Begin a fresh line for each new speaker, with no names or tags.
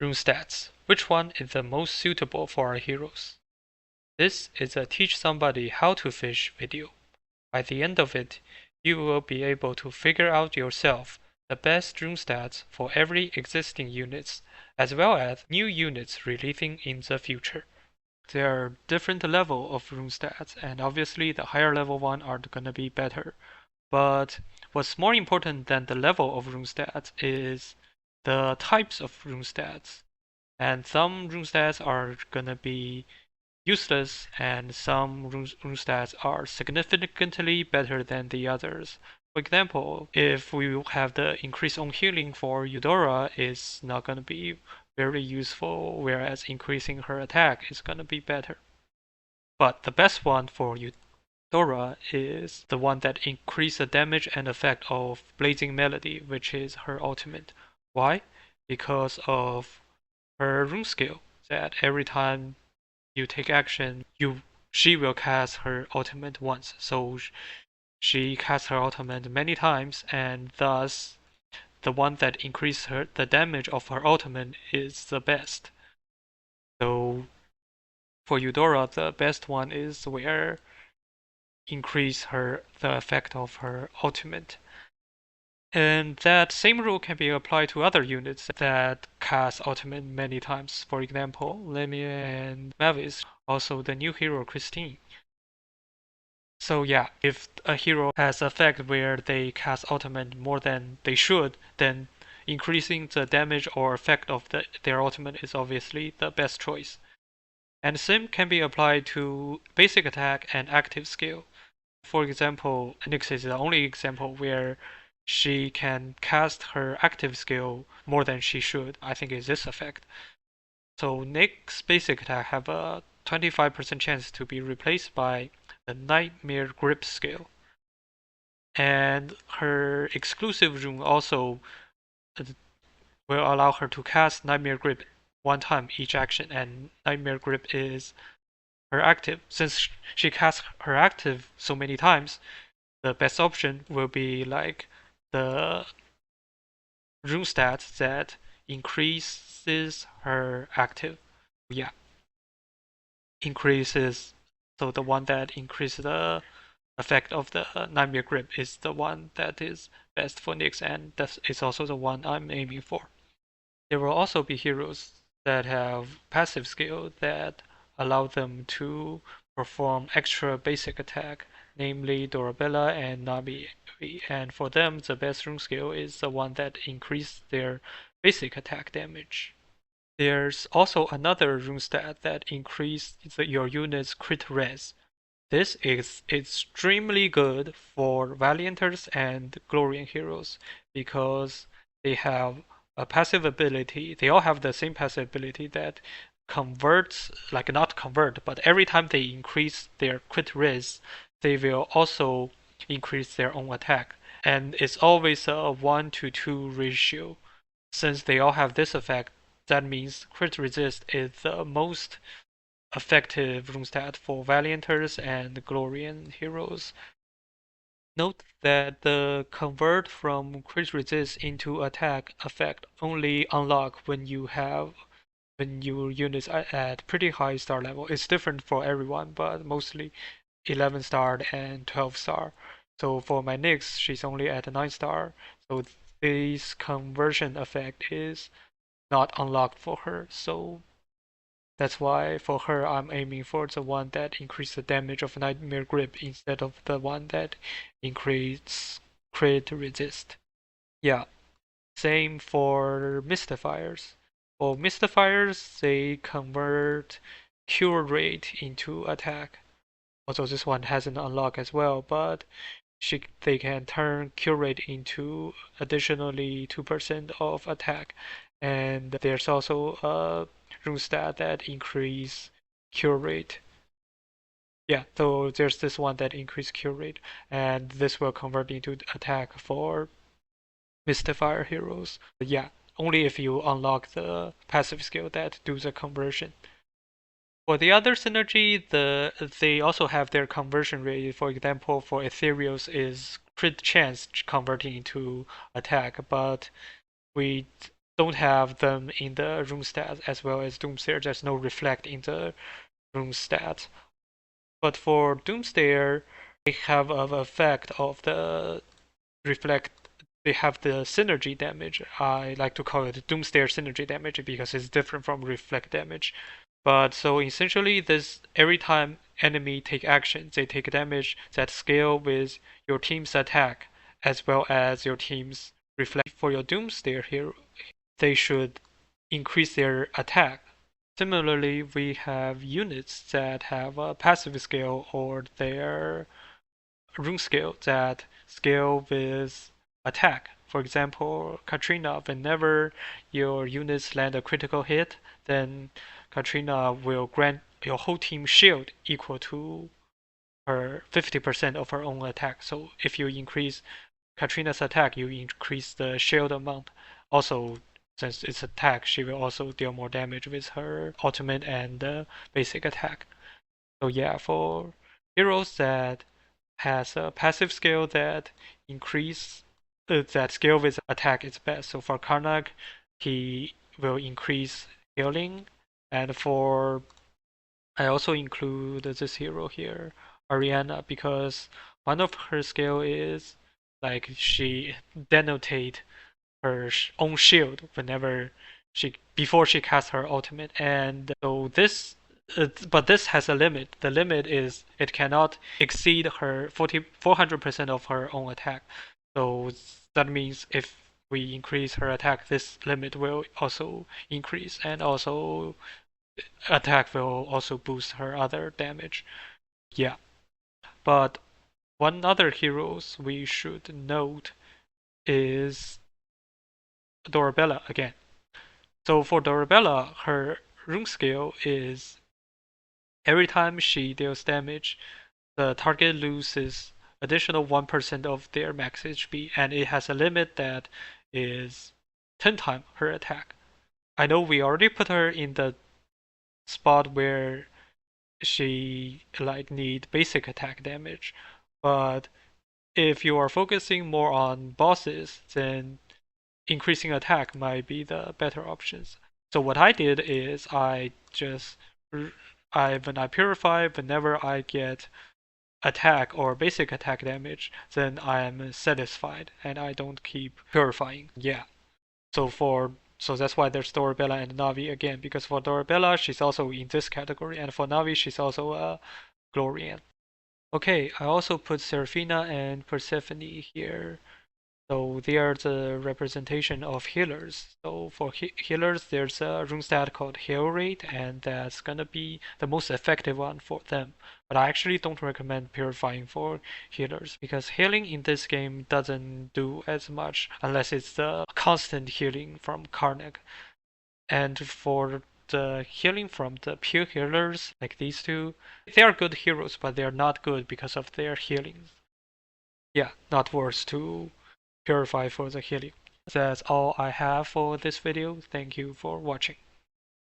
Rune stats. Which one is the most suitable for our heroes? This is a teach somebody how to fish video. By the end of it, you will be able to figure out yourself the best rune stats for every existing units, as well as new units releasing in the future. There are different level of rune stats, and obviously the higher level one are gonna be better. But what's more important than the level of rune stats is the types of rune stats. And some rune stats are gonna be useless, and some rune stats are significantly better than the others. For example, if we have the increase on healing for Udora, it's not gonna be very useful, whereas increasing her attack is gonna be better. But the best one for Udora is the one that increases the damage and effect of Blazing Melody, which is her ultimate. Why? Because of her rune skill, that every time you take action, she will cast her ultimate once. So she casts her ultimate many times, and thus the one that increases the damage of her ultimate is the best. So for Udora, the best one is where increase the effect of her ultimate. And that same rule can be applied to other units that cast ultimate many times. For example, Lemmy and Mavis, also the new hero Christine. So yeah, if a hero has effect where they cast ultimate more than they should, then increasing the damage or effect of their ultimate is obviously the best choice. And the same can be applied to basic attack and active skill. For example, Nyx is the only example where she can cast her active skill more than she should. I think is this effect. So Nyx's basic attack have a 25% chance to be replaced by the Nightmare Grip skill. And her exclusive rune also will allow her to cast Nightmare Grip one time each action, and Nightmare Grip is her active. Since she casts her active so many times, the best option will be like the rune stats that increases her active. Yeah, increases. So the one that increases the effect of the Nightmare Grip is the one that is best for Nyx, and that is also the one I'm aiming for. There will also be heroes that have passive skill that allow them to perform extra basic attack, namely Dorabella and Nai, and for them the best rune skill is the one that increases their basic attack damage. There's also another rune stat that increases your unit's crit res. This is extremely good for Valianters and Glorian heroes because they have a passive ability. They all have the same passive ability that converts, like not convert, but every time they increase their crit res, they will also increase their own attack. And it's always a 1 to 2 ratio. Since they all have this effect, that means crit resist is the most effective rune stat for Valianters and Glorian heroes. Note that the convert from crit resist into attack effect only unlock when your units are at pretty high star level. It's different for everyone, but mostly 11 star and 12 star. So for my Nyx, she's only at 9 star. So this conversion effect is not unlocked for her. So that's why for her I'm aiming for the one that increases the damage of Nightmare Grip instead of the one that increases crit resist. Yeah, same for Mystifiers. For Mystifiers, they convert cure rate into attack. Also, this one hasn't unlocked as well, but they can turn cure rate into additionally 2% of attack. And there's also a rune stat that increase cure rate. Yeah, so there's this one that increase cure rate, and this will convert into attack for Mystifier heroes. But yeah, only if you unlock the passive skill that do the conversion. For the other synergy, they also have their conversion rate. For example, for Ethereals is crit chance converting into attack, but we don't have them in the rune stat, as well as Doomsayer. There's no reflect in the rune stat. But for Doomsayer, they have an effect of the reflect. They have the synergy damage. I like to call it Doomsayer synergy damage because it's different from reflect damage. But so essentially, this every time enemy take action, they take damage that scale with your team's attack as well as your team's reflect. For your Doomsayer hero, they should increase their attack. Similarly, we have units that have a passive scale or their rune scale that scale with attack. For example, Katrina, whenever your units land a critical hit, then Katrina will grant your whole team shield equal to her 50% of her own attack. So if you increase Katrina's attack, you increase the shield amount. Also, since it's attack, she will also deal more damage with her ultimate and basic attack. So yeah, for heroes that has a passive skill that increase that scale with attack is best. So for Karnak, he will increase healing, and for I also include this hero here, Ariana, because one of her skill is like she denotate her own shield whenever she before she casts her ultimate, and so this but this has a limit. The limit is it cannot exceed her 400% of her own attack. So that means if we increase her attack, this limit will also increase, and also attack will also boost her other damage. Yeah, but one other heroes we should note is Dorabella again. So for Dorabella, her rune skill is every time she deals damage, the target loses additional 1% of their max HP, and it has a limit that is 10 times her attack. I know we already put her in the spot where she like need basic attack damage, but if you are focusing more on bosses, then increasing attack might be the better options. So what I did is I just when I purify, whenever I get attack or basic attack damage, then I am satisfied and I don't keep purifying. Yeah. So that's why there's Dorabella and Navi again, because for Dorabella she's also in this category, and for Navi she's also a Glorian. Okay, I also put Seraphina and Persephone here. So they are the representation of healers. So for healers, there's a rune stat called heal rate, and that's gonna be the most effective one for them. But I actually don't recommend purifying for healers because healing in this game doesn't do as much unless it's the constant healing from Karnak. And for the healing from the pure healers, like these two, they are good heroes, but they are not good because of their healings. Yeah, not worth to purify for the healing. That's all I have for this video. Thank you for watching.